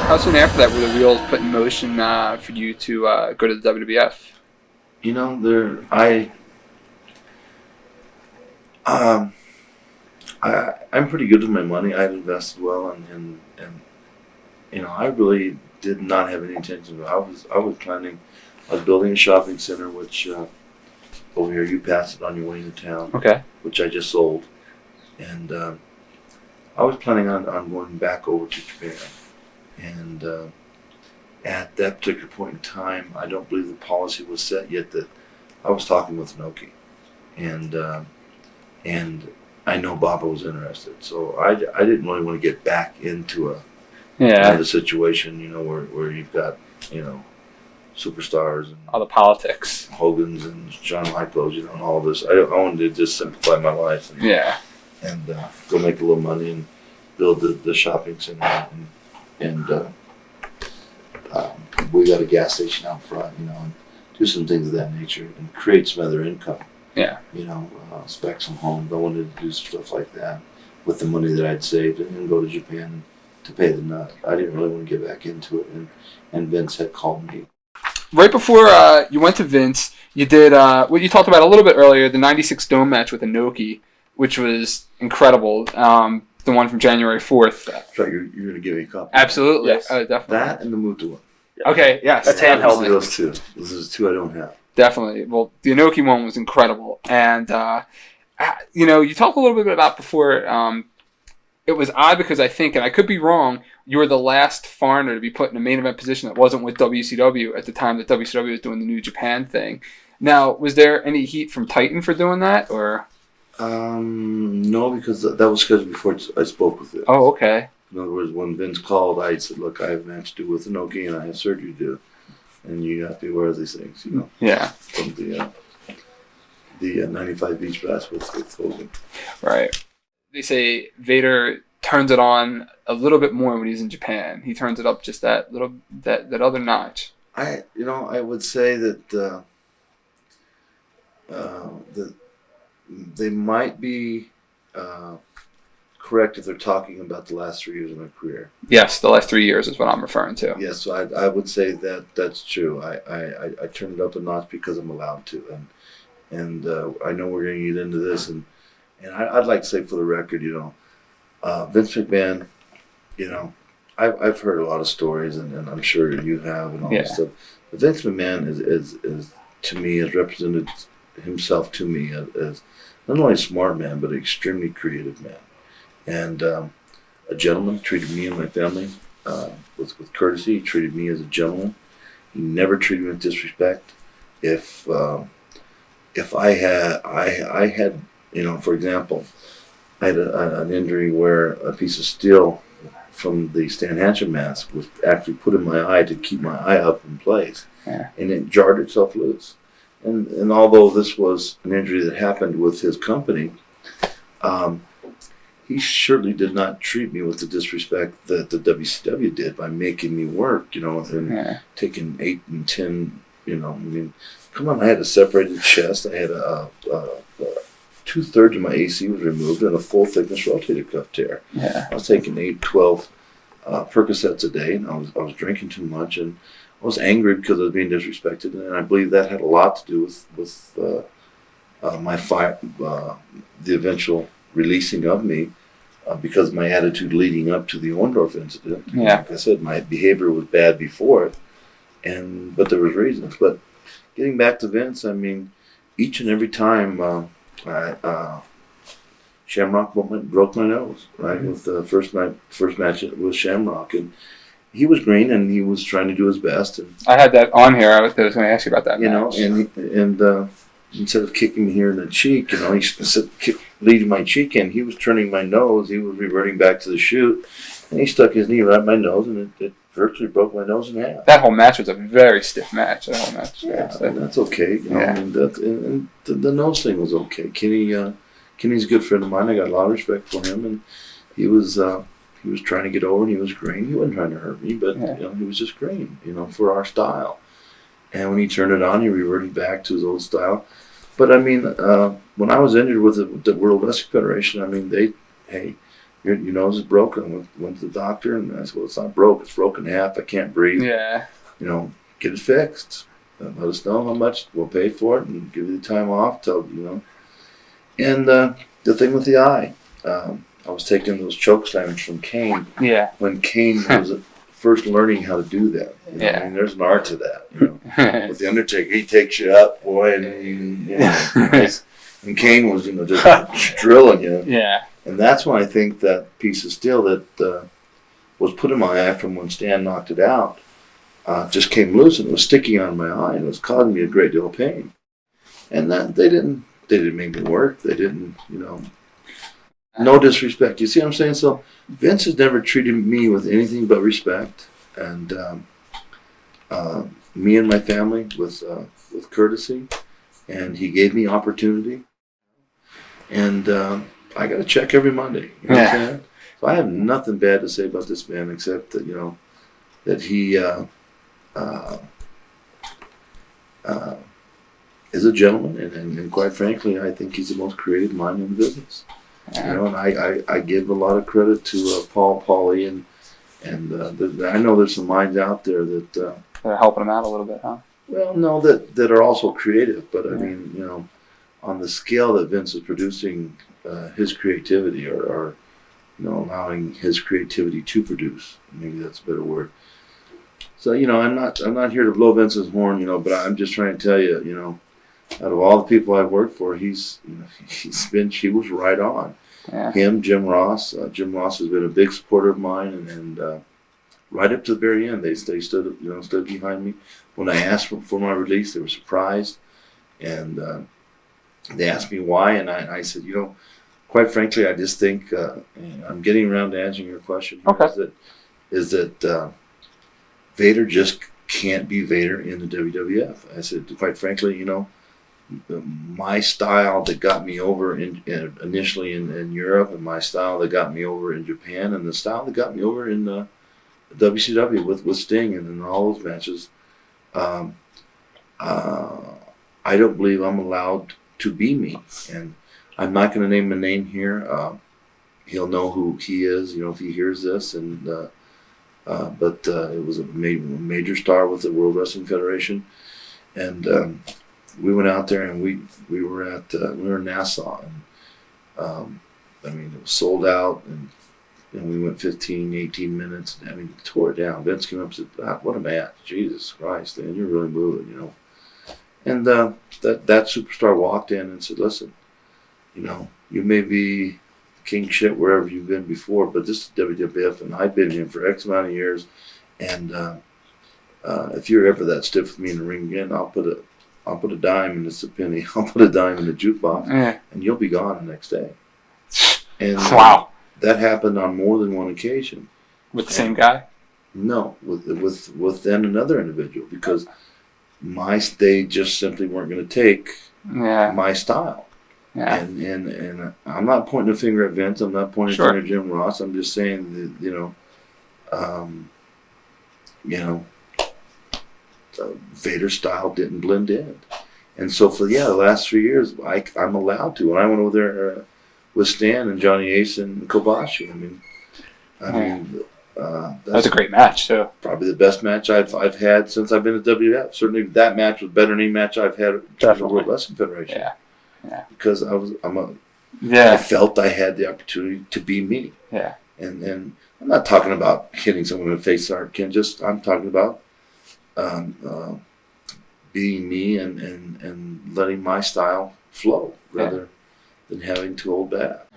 How soon after that were the wheels put in motion for you to go to the WWF? You know, I'm pretty good with my money. I've invested well, and you know, I really did not have any intention. I was planning. I was building a shopping center, which over here you pass it on your way into town. Okay. Which I just sold, and I was planning on going back over to Japan, and at that particular point in time, I don't believe the policy was set yet that I was talking with Inoki, and I know Baba was interested, so I didn't really want to get back into another situation, you know, where you've got, you know, superstars and all the politics, Hogan's and Shawn Michaels, you know, and all this. I wanted to just simplify my life and go make a little money and build the shopping center, and we got a gas station out front, you know, and do some things of that nature and create some other income. Yeah. You know, spec some homes. I wanted to do stuff like that with the money that I'd saved and then go to Japan to pay the nut. I didn't really want to get back into it, and Vince had called me. Right before you went to Vince, you did what you talked about a little bit earlier, the '96 Dome match with Inoki, which was incredible. The one from January 4th. That's right, you're going to give me a copy. Absolutely. Yes. Definitely. That and the Muta one. Okay, yes. That's handheld. Those two. Those are the two I don't have. Definitely. Well, the Inoki one was incredible. And, you know, you talked a little bit about before, it was odd because I think, and I could be wrong, you were the last foreigner to be put in a main event position that wasn't with WCW at the time that WCW was doing the New Japan thing. Now, was there any heat from Titan for doing that, or? No, because that was scheduled before I spoke with it. Oh, okay. In other words, when Vince called, I said, "Look, I have a match to do with Inoki, and I have surgery to do, and you have to be aware of these things." You know. Yeah. From the 95 Beach Bash with Hogan. Right. They say Vader turns it on a little bit more when he's in Japan. He turns it up just that other notch. I would say that they might be correct if they're talking about the last 3 years of my career. Yes, the last 3 years is what I'm referring to. Yes, so I would say that that's true. I turned it up a notch because I'm allowed to, and I know we're going to get into this, and I'd like to say for the record, you know, Vince McMahon, you know, I've heard a lot of stories, and I'm sure you have, and all this stuff. But Vince McMahon is to me, has represented himself to me as not only a smart man, but an extremely creative man. And a gentleman, treated me and my family with courtesy. He treated me as a gentleman. He never treated me with disrespect. If I had, you know, for example, I had an injury where a piece of steel from the Stan Hansen mask was actually put in my eye to keep my eye up in place, and it jarred itself loose. And although this was an injury that happened with his company, he surely did not treat me with the disrespect that the WCW did by making me work, you know, and taking 8 and 10, you know, I mean, come on, I had a separated chest, I had a 2/3 of my AC was removed and a full thickness rotator cuff tear. Yeah. I was taking 8, 12 Percocets a day, and I was drinking too much, and I was angry because I was being disrespected, and I believe that had a lot to do with my fight, the eventual releasing of me, because of my attitude leading up to the Orndorff incident. Yeah. Like I said, my behavior was bad before it, but there was reasons. But getting back to Vince, I mean, each and every time Shamrock broke my nose, right, with the first match with Shamrock, and he was green and he was trying to do his best. And I had that on here. I was going to ask you about that. You match. Know, and instead of kicking me here in the cheek, you know, instead of leading my cheek in, he was turning my nose. He was reverting back to the shoot, and he stuck his knee right in my nose, and it virtually broke my nose in half. That whole match was a very stiff match. That whole match. Yeah, and that's okay. You know, and the nose thing was okay. Kenny's a good friend of mine. I got a lot of respect for him, and he was trying to get over, and he was green. He wasn't trying to hurt me, but you know, he was just green, you know, for our style. And when he turned it on, he reverted back to his old style. But I mean, when I was injured with the World Wrestling Federation, I mean, your nose is broken. Went to the doctor, and I said, well, it's not broke. It's broken in half. I can't breathe. Yeah. You know, get it fixed. Let us know how much. We'll pay for it and give you the time off till, you know. And the thing with the eye, I was taking those choke slams from Kane. Yeah. When Kane was first learning how to do that. You know? Yeah. I mean, there's an art to that. You know, with the Undertaker, he takes you up, boy, and you know, and Kane was, you know, just drilling you. Yeah. And that's when I think that piece of steel that was put in my eye from when Stan knocked it out just came loose, and it was sticking on my eye, and it was causing me a great deal of pain. And that they didn't make me work. They didn't, you know. No disrespect. You see what I'm saying? So Vince has never treated me with anything but respect, and me and my family with courtesy, and he gave me opportunity, and I got a check every Monday. You know what I'm saying? So I have nothing bad to say about this man except that, you know, that he is a gentleman, and quite frankly, I think he's the most creative mind in the business. You know, and I give a lot of credit to Paulie, and I know there's some minds out there that they're helping him out a little bit, huh? Well, no, that are also creative, but I mean, you know, on the scale that Vince is producing his creativity, or you know, allowing his creativity to produce, maybe that's a better word. So, you know, I'm not here to blow Vince's horn, you know, but I'm just trying to tell you, you know, out of all the people I've worked for, he was right on. Yeah. Him, Jim Ross. Jim Ross has been a big supporter of mine, and right up to the very end, they stood behind me. When I asked for my release, they were surprised, and they asked me why, and I said, you know, quite frankly, I just think I'm getting around to answering your question. Okay. Is that Vader just can't be Vader in the WWF? I said, quite frankly, you know, my style that got me over initially in Europe, and my style that got me over in Japan, and the style that got me over in WCW with Sting and in all those matches, I don't believe I'm allowed to be me. And I'm not going to name a name here. He'll know who he is, you know, if he hears this. And but it was a major star with the World Wrestling Federation, and we went out there, and we were in Nassau, and I mean, it was sold out, and we went 15, 18 minutes. I mean, tore it down. Vince came up and said, "What a match! Jesus Christ, man, you're really moving," you know. And that superstar walked in and said, "Listen, you know, you may be king shit wherever you've been before, but this is WWF, and I've been here for X amount of years, and if you're ever that stiff with me in the ring again, I'll put a dime in this penny. I'll put a dime in the jukebox, and you'll be gone the next day." And wow, that happened on more than one occasion. With the same guy? No, with then another individual, because they just simply weren't going to take my style. Yeah. And I'm not pointing a finger at Vince. I'm not pointing a finger at Jim Ross. I'm just saying that, Vader's style didn't blend in. And so for the last 3 years, I'm allowed to. When I went over there with Stan and Johnny Ace and Kobashi, I mean, that was a great match too. Probably the best match I've had since I've been at WWF. Certainly, that match was better than any match I've had at the World Wrestling Federation. Yeah. Yeah. Because I felt I had the opportunity to be me. Yeah. And I'm not talking about hitting someone in the face, Ken. I'm talking about being me and letting my style flow rather than having to hold back.